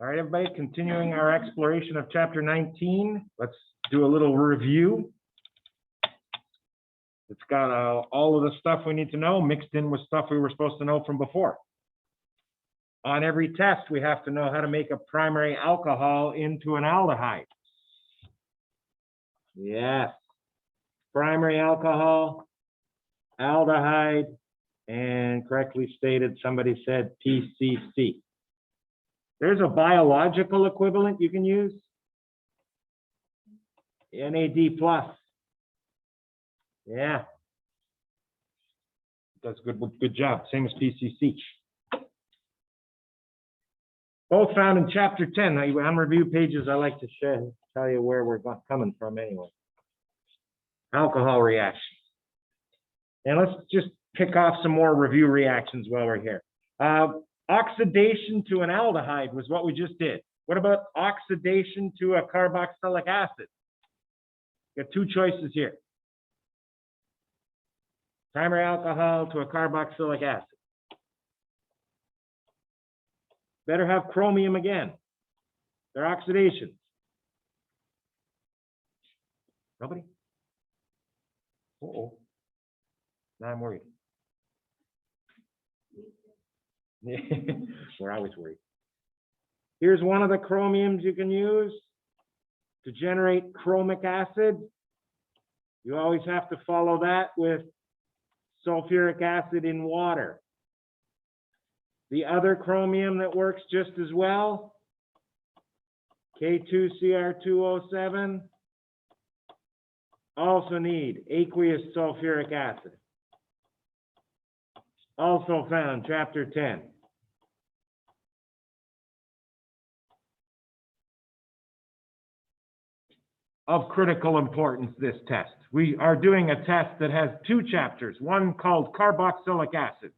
All right, everybody, continuing our exploration of chapter 19. Let's do a little review. It's got all of the stuff we need to know mixed in with stuff we were supposed to know from before. On every test, we have to know how to make a primary alcohol into an aldehyde. Yes. Primary alcohol, aldehyde, and correctly stated, somebody said PCC. There's a biological equivalent you can use. NAD+. Yeah. Does good job. Same as PCC. Both found in chapter 10. On review pages, I like to tell you where we're coming from anyway. Alcohol reactions. And let's just pick off some more review reactions while we're here. Oxidation to an aldehyde was what we just did. What about oxidation to a carboxylic acid? Got two choices here. Primary alcohol to a carboxylic acid. Better have chromium again. They're oxidations. Nobody? Uh-oh. Now I'm worried. We're always worried. Here's one of the chromiums you can use to generate chromic acid. You always have to follow that with sulfuric acid in water. The other chromium that works just as well, K2CR207, also need aqueous sulfuric acid. Also found, chapter 10. Of critical importance, this test. We are doing a test that has two chapters, one called carboxylic acids.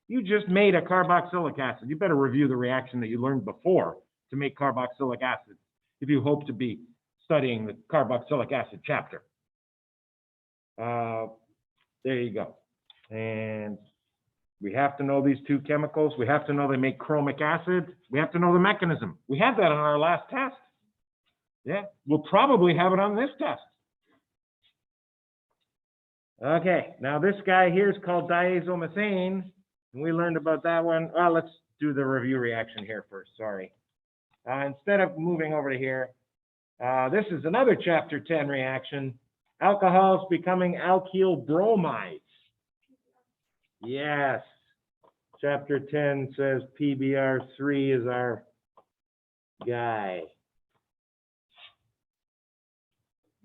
You just made a carboxylic acid. You better review the reaction that you learned before to make carboxylic acid if you hope to be studying the carboxylic acid chapter. There you go. And we have to know these two chemicals. We have to know they make chromic acid. We have to know the mechanism. We had that on our last test. Yeah, we'll probably have it on this test. Okay, now this guy here is called diazomethane, and we learned about that one. Well, let's do the review reaction here first, sorry. Instead of moving over to here, this is another chapter 10 reaction, alcohols becoming alkyl bromides. Yes, chapter 10 says PBr3 is our guy.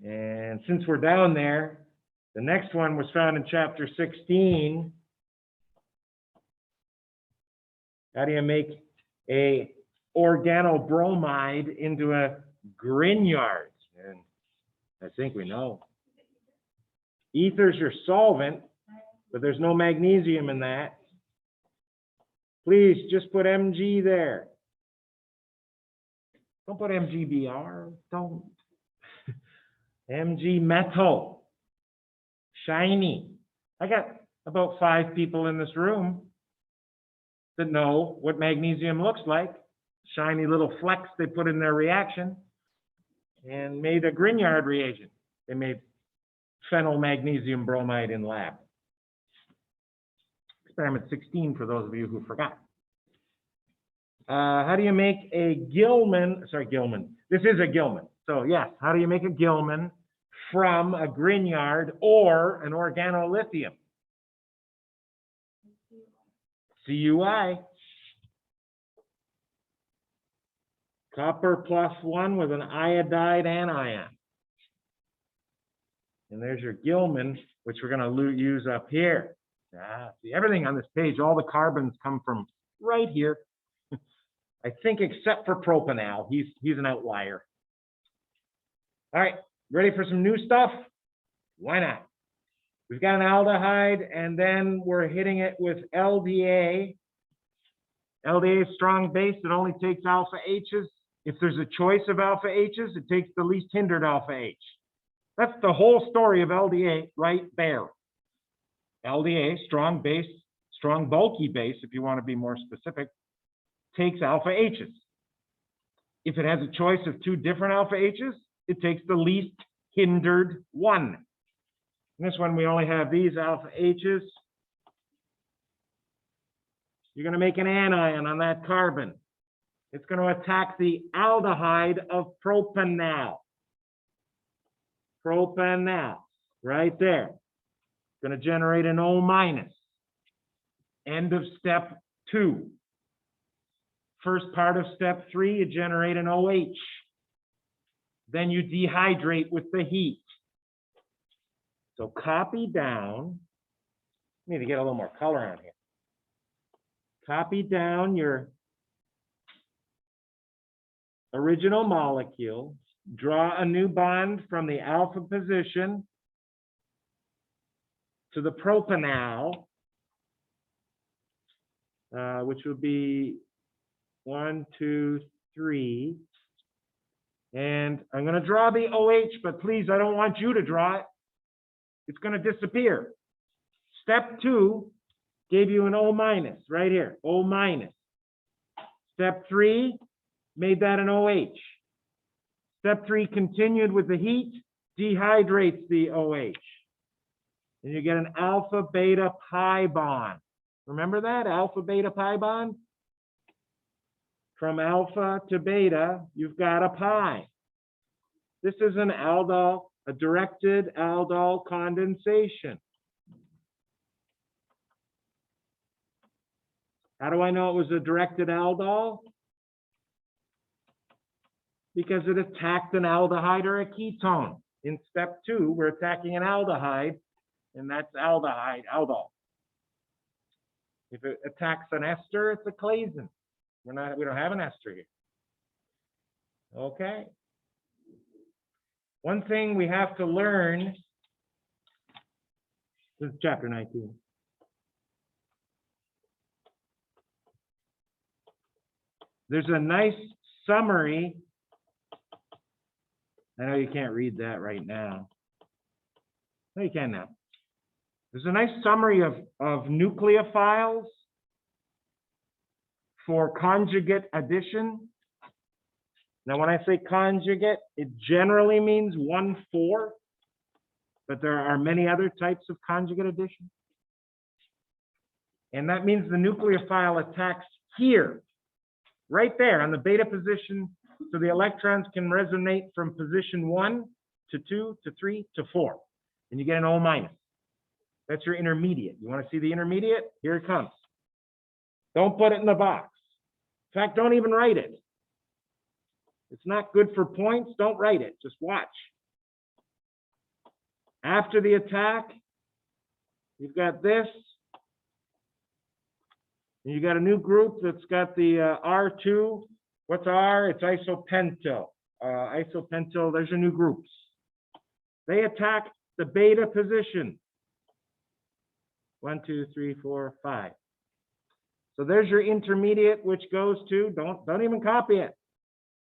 And since we're down there, the next one was found in chapter 16. How do you make a organobromide into a Grignard? And I think we know. Ether's your solvent, but there's no magnesium in that. Please just put Mg there. Don't put MgBr, don't. Mg metal, shiny. I got about 5 people in this room that know what magnesium looks like. Shiny little flecks they put in their reaction and made a Grignard reagent. They made phenyl magnesium bromide in lab. Experiment 16 for those of you who forgot. How do you make a Gilman? This is a Gilman. So yes, how do you make a Gilman from a Grignard or an organolithium? CUI. Copper +1 with an iodide anion. And there's your Gilman, which we're going to use up here. See, everything on this page, all the carbons come from right here. I think except for propanal. He's an outlier. All right, ready for some new stuff? Why not? We've got an aldehyde, and then we're hitting it with LDA. LDA is strong base. It only takes alpha H's. If there's a choice of alpha H's, it takes the least hindered alpha H. That's the whole story of LDA right there. LDA, strong base, strong bulky base, if you want to be more specific, takes alpha H's. If it has a choice of two different alpha H's, it takes the least hindered one. In this one, we only have these alpha H's. You're going to make an anion on that carbon. It's going to attack the aldehyde of propanal. Propanal, right there. Going to generate an O minus. End of step 2. First part of step 3, you generate an OH. Then you dehydrate with the heat. So copy down. I need to get a little more color on here. Copy down your original molecule. Draw a new bond from the alpha position to the propanal, which would be 1, 2, 3. And I'm going to draw the OH, but please, I don't want you to draw it. It's going to disappear. Step 2 gave you an O minus right here, O minus. Step 3 made that an OH. Step 3 continued with the heat, dehydrates the OH. And you get an alpha beta pi bond. Remember that, alpha beta pi bond? From alpha to beta, you've got a pi. This is an aldol, a directed aldol condensation. How do I know it was a directed aldol? Because it attacked an aldehyde or a ketone. In step 2, we're attacking an aldehyde, and that's aldehyde, aldol. If it attacks an ester, it's a Claisen. We don't have an ester here. Okay. One thing we have to learn, this is chapter 19. There's a nice summary. I know you can't read that right now. No, you can now. There's a nice summary of nucleophiles for conjugate addition. Now, when I say conjugate, it generally means 1,4, but there are many other types of conjugate addition. And that means the nucleophile attacks here, right there on the beta position, so the electrons can resonate from position 1 to 2 to 3 to 4, and you get an O minus. That's your intermediate. You want to see the intermediate? Here it comes. Don't put it in the box. In fact, don't even write it. It's not good for points. Don't write it. Just watch. After the attack, you've got this. And you got a new group that's got the R2. What's R? It's isopentyl. Isopentyl, there's your new groups. They attack the beta position. 1, 2, 3, 4, 5. So there's your intermediate, which goes to, don't even copy it.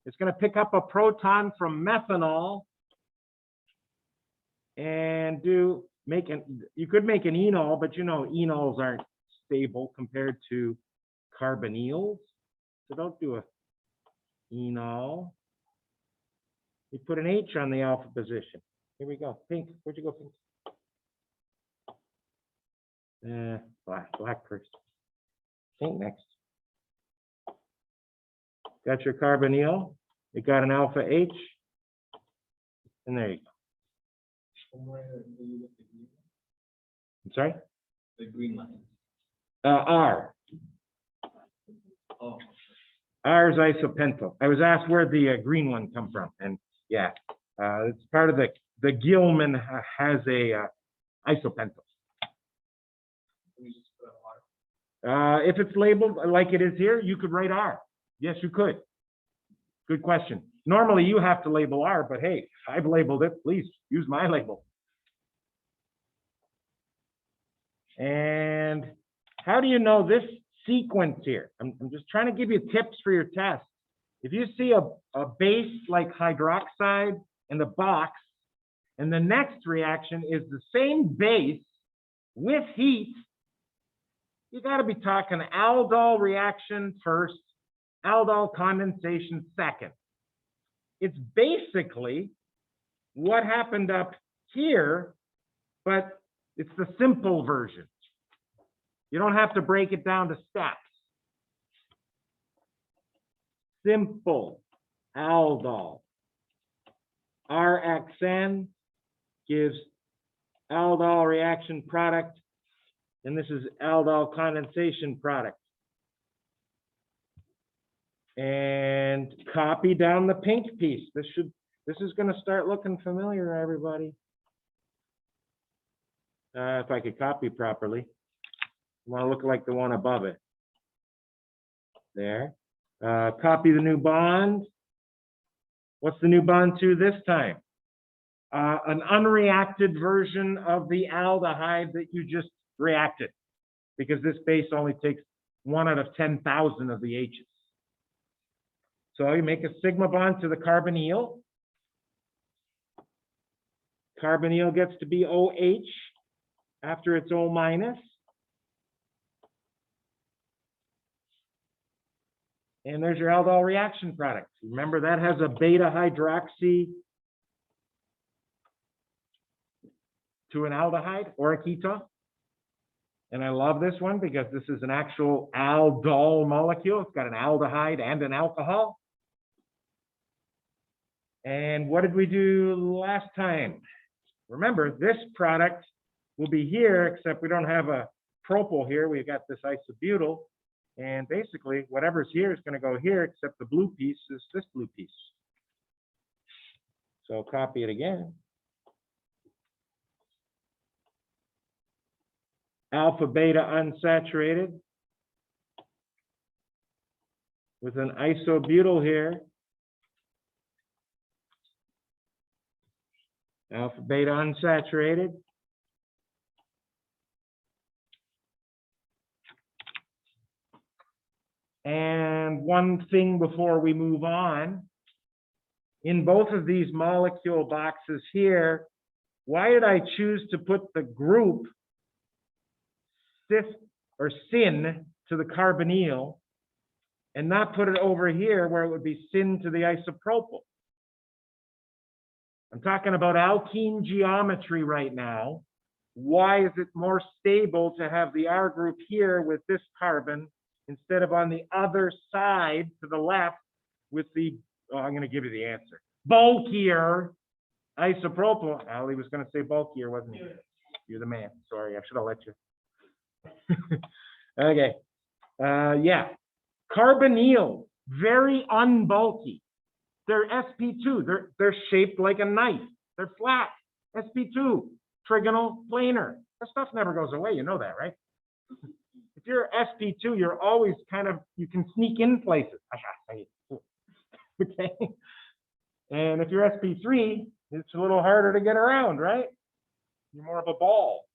It's going to pick up a proton from methanol and you could make an enol, but you know enols aren't stable compared to carbonyls. So don't do a enol. You put an H on the alpha position. Here we go. Pink. Where'd you go, Pink? Black first. Pink next. Got your carbonyl. It got an alpha H. And there you go. I'm sorry? The green line. R. Oh. R is isopentyl. I was asked where the green one come from, and yeah, it's part of the Gilman has a isopentyl. If it's labeled like it is here, you could write R. Yes, you could. Good question. Normally you have to label R, but hey, I've labeled it. Please use my label. And how do you know this sequence here? I'm just trying to give you tips for your test. If you see a base like hydroxide in the box, and the next reaction is the same base with heat, you got to be talking aldol reaction first, aldol condensation second. it's basically what happened up here, but it's the simple version. You don't have to break it down to steps. Simple aldol. RXN gives aldol reaction product, and this is aldol condensation product. And copy down the pink piece. This is going to start looking familiar, everybody. If I could copy properly. I want to look like the one above it. There. Copy the new bond. What's the new bond to this time? An unreacted version of the aldehyde that you just reacted, because this base only takes 1 out of 10,000 of the H's. So you make a sigma bond to the carbonyl. Carbonyl gets to be OH after it's O minus. And there's your aldol reaction product. Remember, that has a beta hydroxy to an aldehyde or a ketone. And I love this one because this is an actual aldol molecule. It's got an aldehyde and an alcohol. And what did we do last time? Remember, this product will be here, except we don't have a propyl here. We've got this isobutyl. And basically, whatever's here is going to go here, except the blue piece is this blue piece. So copy it again. Alpha beta unsaturated with an isobutyl here. Alpha beta unsaturated. And one thing before we move on, in both of these molecule boxes here, why did I choose to put the group cis or syn to the carbonyl and not put it over here where it would be syn to the isopropyl? I'm talking about alkene geometry right now. Why is it more stable to have the R group here with this carbon instead of on the other side to the left with the, oh, I'm going to give you the answer, bulkier isopropyl? Ali was going to say bulkier, wasn't he? You're the man. Sorry, I should have let you. Okay. Yeah. Carbonyl, very unbulky. They're sp2. They're shaped like a knife. They're flat. sp2, trigonal, planar. That stuff never goes away. You know that, right? If you're sp2, you're always kind of, you can sneak in places. Okay. And if you're sp3, it's a little harder to get around, right? You're more of a ball.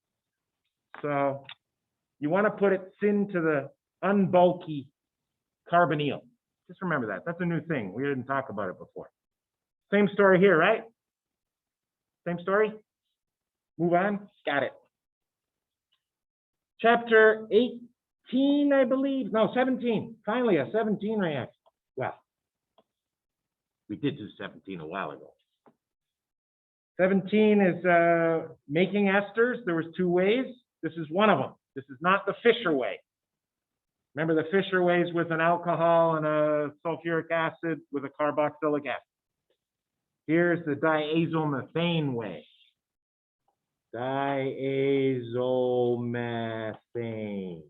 So you want to put it syn to the unbulky carbonyl. Just remember that. That's a new thing. We didn't talk about it before. Same story here, right? Same story? Move on. Got it. Chapter 18, I believe. No, 17. Finally, a 17 reaction. Well, we did do 17 a while ago. 17 is making esters. There was 2 ways. This is one of them. This is not the Fischer way. Remember, the Fischer way is with an alcohol and a sulfuric acid with a carboxylic acid. Here's the diazomethane way. Diazomethane.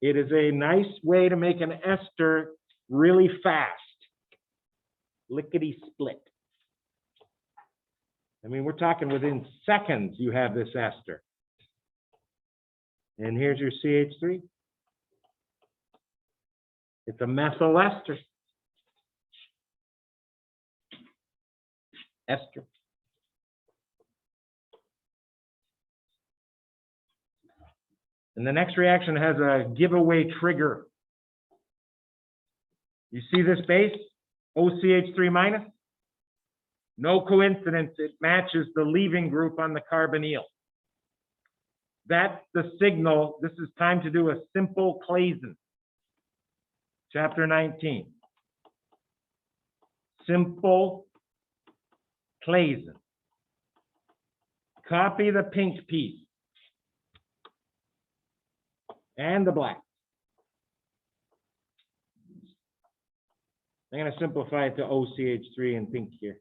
It is a nice way to make an ester really fast. Lickety split. I mean, we're talking within seconds you have this ester. And here's your CH3. It's a methyl ester. Ester. And the next reaction has a giveaway trigger. You see this base, OCH3 minus? No coincidence, it matches the leaving group on the carbonyl. That's the signal. This is time to do a simple Claisen. Chapter 19. simple Claisen. Copy the pink piece and the black. I'm going to simplify it to OCH3 in pink here.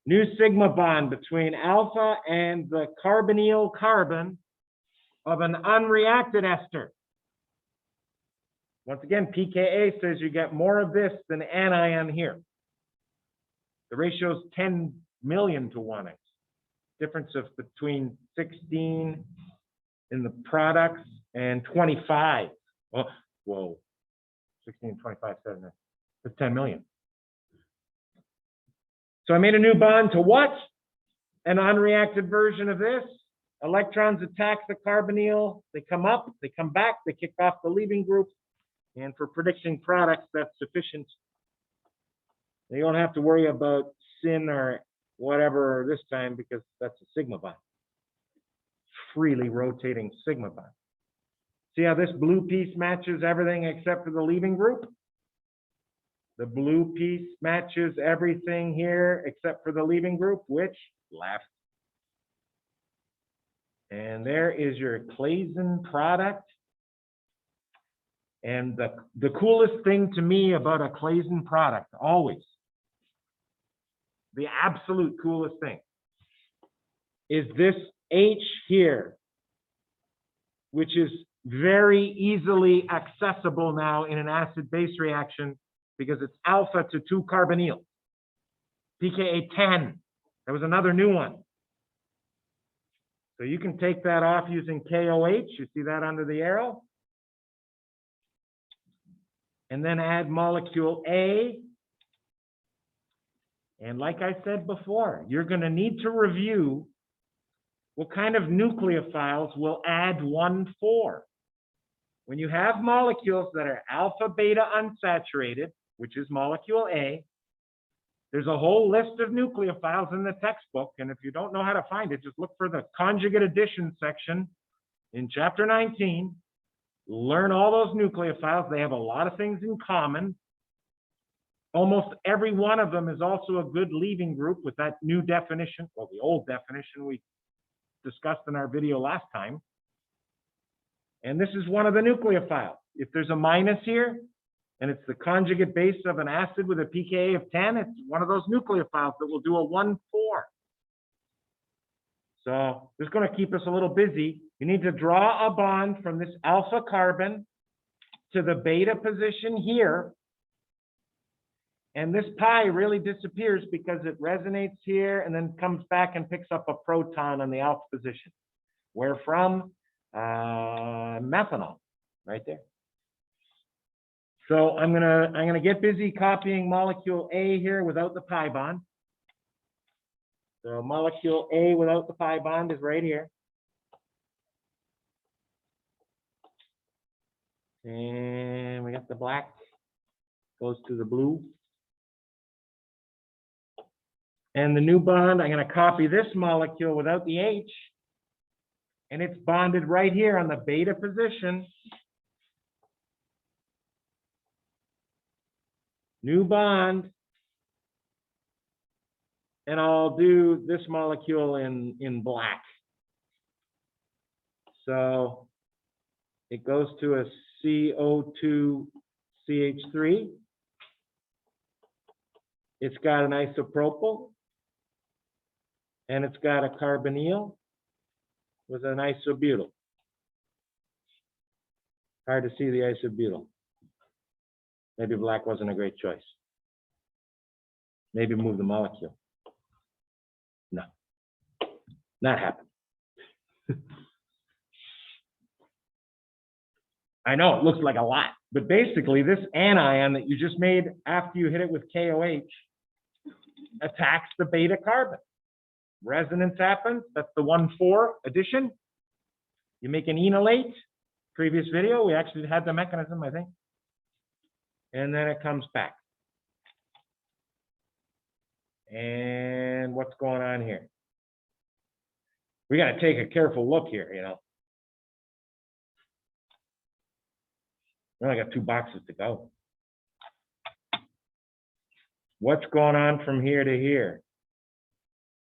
New sigma bond between alpha and the carbonyl carbon of an unreacted ester. Once again, pKa says you get more of this than anion here. The ratio is 10 million to 1. It's difference of between 16 in the products and 25. Oh, whoa, 16, 25, 7, that's 10 million. So I made a new bond to what? An unreacted version of this. Electrons attack the carbonyl. They come up, they come back, they kick off the leaving group. And for predicting products, that's sufficient. You don't have to worry about sin or whatever this time because that's a sigma bond. Freely rotating sigma bond. See how this blue piece matches everything except for the leaving group? The blue piece matches everything here except for the leaving group, which left. And there is your Claisen product. And the coolest thing to me about a Claisen product, always, the absolute coolest thing, is this H here, which is very easily accessible now in an acid-base reaction because it's alpha to 2-carbonyl. pKa 10. That was another new one. So you can take that off using KOH. You see that under the arrow? And then add molecule A. And like I said before, you're going to need to review what kind of nucleophiles will add 1,4. When you have molecules that are alpha beta unsaturated, which is molecule A, there's a whole list of nucleophiles in the textbook. And if you don't know how to find it, just look for the conjugate addition section in chapter 19. Learn all those nucleophiles. They have a lot of things in common. Almost every one of them is also a good leaving group with that new definition, well, the old definition we discussed in our video last time. And this is one of the nucleophiles. If there's a minus here, and it's the conjugate base of an acid with a pKa of 10, it's one of those nucleophiles that will do a 1,4. So this is going to keep us a little busy. You need to draw a bond from this alpha carbon to the beta position here. And this pi really disappears because it resonates here and then comes back and picks up a proton on the alpha position. Where from? Methanol, right there. So I'm gonna get busy copying molecule A here without the pi bond. So molecule A without the pi bond is right here. And we got the black, goes to the blue. And the new bond, I'm going to copy this molecule without the H. And it's bonded right here on the beta position. New bond. And I'll do this molecule in black. So it goes to a CO2CH3. It's got an isopropyl. And it's got a carbonyl with an isobutyl. Hard to see the isobutyl. Maybe black wasn't a great choice. Maybe move the molecule. No, not happened. I know it looks like a lot, but basically this anion that you just made after you hit it with KOH attacks the beta carbon. Resonance happens. That's the 1,4 addition. You make an enolate. Previous video, we actually had the mechanism, I think. And then it comes back. And what's going on here? We got to take a careful look here, you know. We only got 2 boxes to go. What's going on from here to here?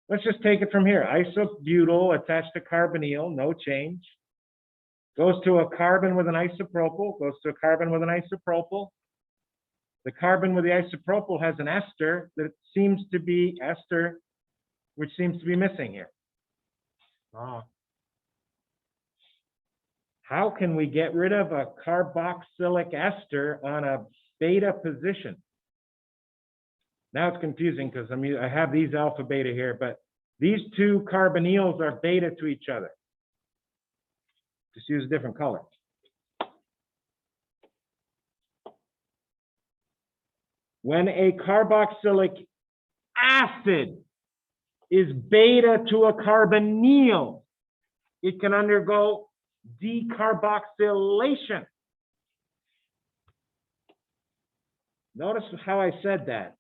Let's just take it from here. Isobutyl attached to carbonyl, no change. Goes to a carbon with an isopropyl, goes to a carbon with an isopropyl. The carbon with the isopropyl has an ester that seems to be ester, which seems to be missing here. Oh. How can we get rid of a carboxylic ester on a beta position? Now it's confusing because I have these alpha beta here, but these two carbonyls are beta to each other. Just use a different color. When a carboxylic acid is beta to a carbonyl, it can undergo decarboxylation. Notice how I said that,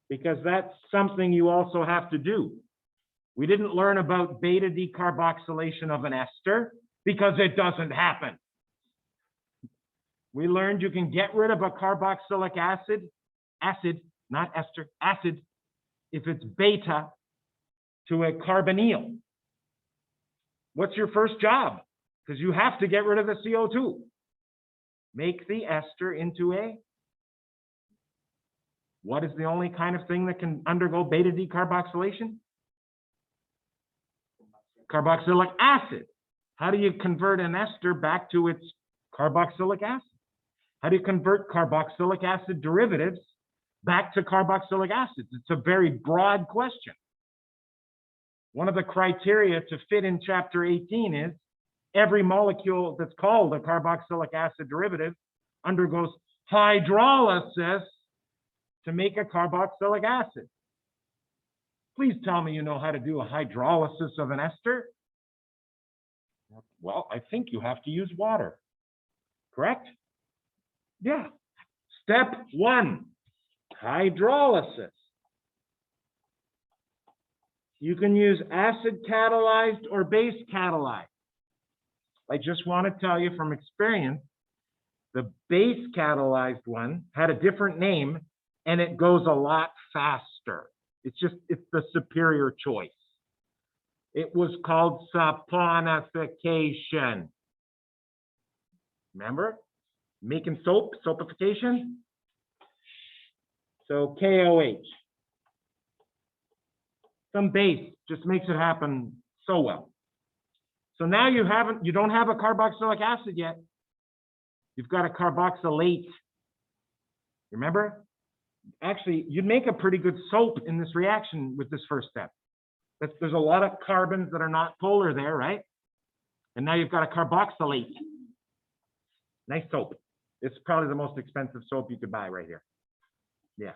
because that's something you also have to do. We didn't learn about beta decarboxylation of an ester because it doesn't happen. We learned you can get rid of a carboxylic acid, not ester, acid, if it's beta to a carbonyl. What's your first job? Because you have to get rid of the CO2. Make the ester into a, what is the only kind of thing that can undergo beta decarboxylation? Carboxylic acid. How do you convert an ester back to its carboxylic acid? How do you convert carboxylic acid derivatives back to carboxylic acids? It's a very broad question. One of the criteria to fit in chapter 18 is every molecule that's called a carboxylic acid derivative undergoes hydrolysis to make a carboxylic acid. Please tell me you know how to do a hydrolysis of an ester. Well, I think you have to use water, correct? Yeah. Step 1, hydrolysis. You can use acid catalyzed or base catalyzed. I just want to tell you from experience, the base catalyzed one had a different name and it goes a lot faster. It's the superior choice. It was called saponification. Remember? Making soap, soapification. So KOH. Some base just makes it happen so well. So now you don't have a carboxylic acid yet. You've got a carboxylate. Remember? Actually, you'd make a pretty good soap in this reaction with this first step. There's a lot of carbons that are not polar there, right? And now you've got a carboxylate. Nice soap. It's probably the most expensive soap you could buy right here. Yeah.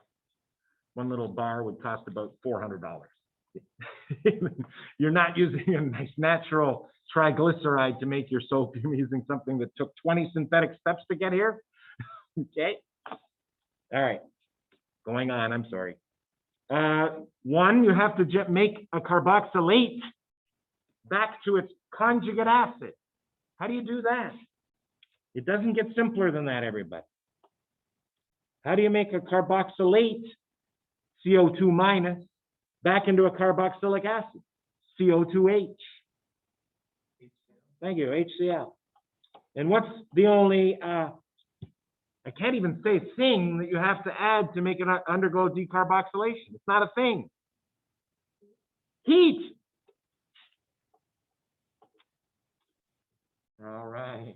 One little bar would cost about $400. You're not using a nice natural triglyceride to make your soap. You're using something that took 20 synthetic steps to get here. Okay. All right. Going on, I'm sorry. 1, you have to make a carboxylate back to its conjugate acid. How do you do that? It doesn't get simpler than that, everybody. How do you make a carboxylate, CO2 minus, back into a carboxylic acid, CO2H? Thank you, HCl. And what's the only, I can't even say thing that you have to add to make it undergo decarboxylation? It's not a thing. Heat. All right.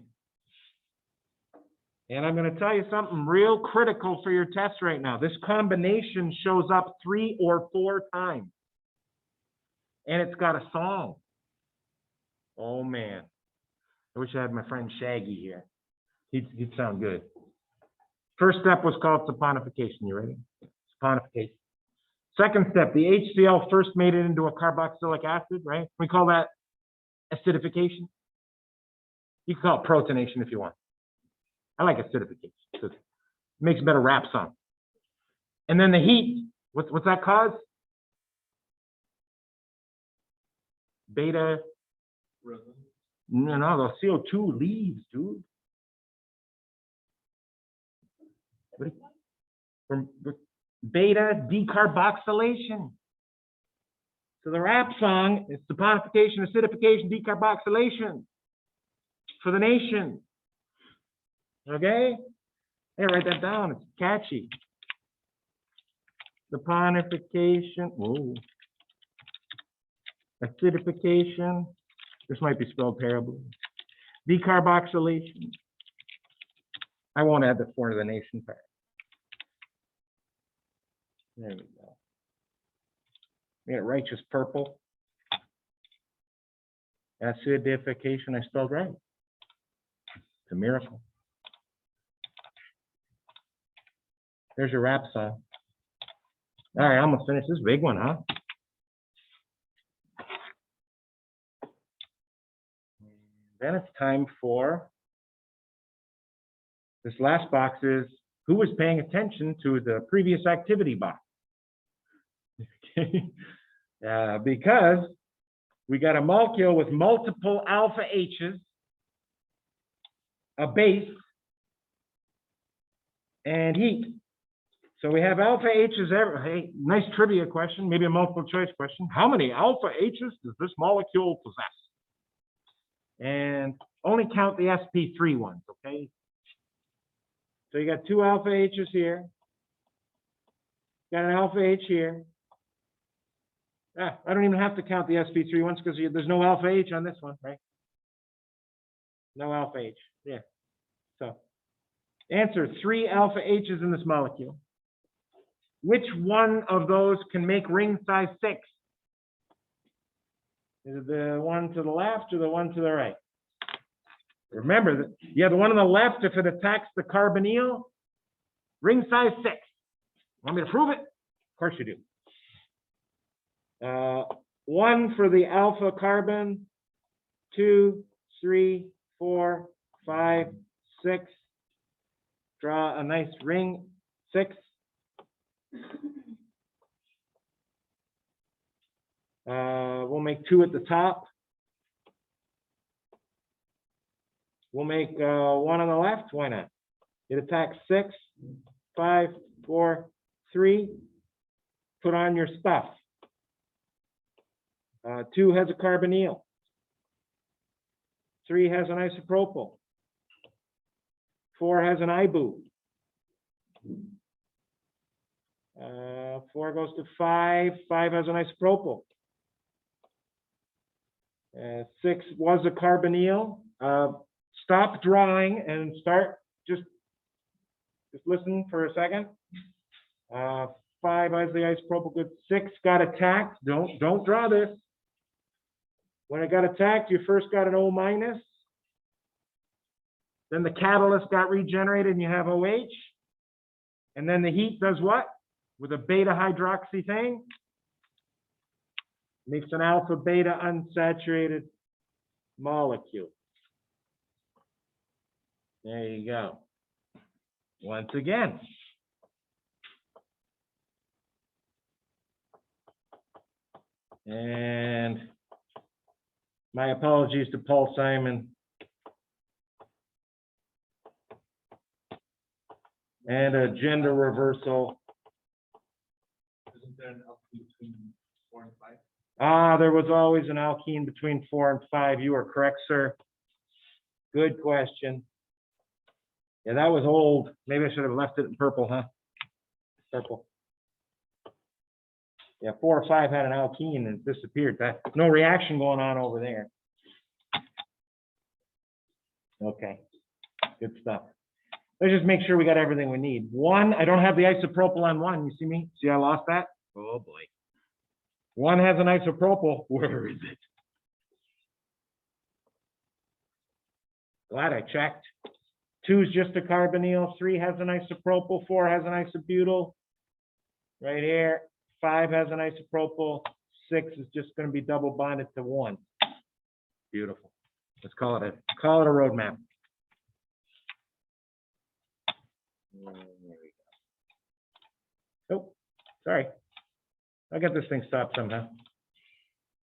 And I'm going to tell you something real critical for your test right now. This combination shows up 3 or 4 times. And it's got a song. Oh, man. I wish I had my friend Shaggy here. He'd sound good. First step was called saponification. You ready? Saponification. Second step, the HCl first made it into a carboxylic acid, right? We call that acidification. You can call it protonation if you want. I like acidification because it makes a better rap song. And then the heat, what's that cause? Beta. No, the CO2 leaves, dude. from beta decarboxylation. So the rap song is saponification, acidification, decarboxylation for the nation. Okay? Hey, write that down. It's catchy. Saponification. Whoa. Acidification. This might be spelled terribly. Decarboxylation. I won't add the for the nation part. There we go. We got righteous purple. Acidification, I spelled right. It's a miracle. There's your rap song. All right, I'm gonna finish this big one, huh? Then it's time for this last box is who was paying attention to the previous activity box? Because we got a molecule with multiple alpha H's, a base, and heat. So we have alpha H's. Hey, nice trivia question, maybe a multiple choice question. How many alpha H's does this molecule possess? And only count the sp3 ones, okay? So you got two alpha H's here. Got an alpha H here. I don't even have to count the sp3 ones because there's no alpha H on this one, right? No alpha H, yeah. So answer, 3 alpha H's in this molecule. Which one of those can make ring size 6? Is it the one to the left or the one to the right? Remember that, yeah, the one on the left, if it attacks the carbonyl, ring size 6. Want me to prove it? Of course you do. 1 for the alpha carbon, 2, 3, 4, 5, 6. Draw a nice ring, 6. We'll make 2 at the top. We'll make 1 on the left. Why not? It attacks 6, 5, 4, 3. Put on your stuff. 2 has a carbonyl. 3 has an isopropyl. 4 has an IBU. 4 goes to 5. 5 has an isopropyl. 6 was a carbonyl. Stop drawing and start. Just listen for a second. 5 has the isopropyl. Good. 6 got attacked. Don't draw this. When it got attacked, you first got an O minus. Then the catalyst got regenerated and you have OH. And then the heat does what? With a beta hydroxy thing, makes an alpha beta unsaturated molecule. There you go. Once again. And my apologies to Paul Simon. And a gender reversal. Isn't there an alkene between 4 and 5? There was always an alkene between 4 and 5. You are correct, sir. Good question. Yeah, that was old. Maybe I should have left it in purple, huh? Purple. Yeah, 4 or 5 had an alkene and it disappeared. No reaction going on over there. Okay, good stuff. Let's just make sure we got everything we need. 1, I don't have the isopropyl on 1. You see me? See, I lost that? Oh boy. 1 has an isopropyl. Where is it? Glad I checked. 2 is just a carbonyl. 3 has an isopropyl. 4 has an isobutyl. Right here. 5 has an isopropyl. 6 is just going to be double bonded to 1. Beautiful. Let's call it a roadmap. There we go. Oh, sorry. I'll get this thing stopped somehow.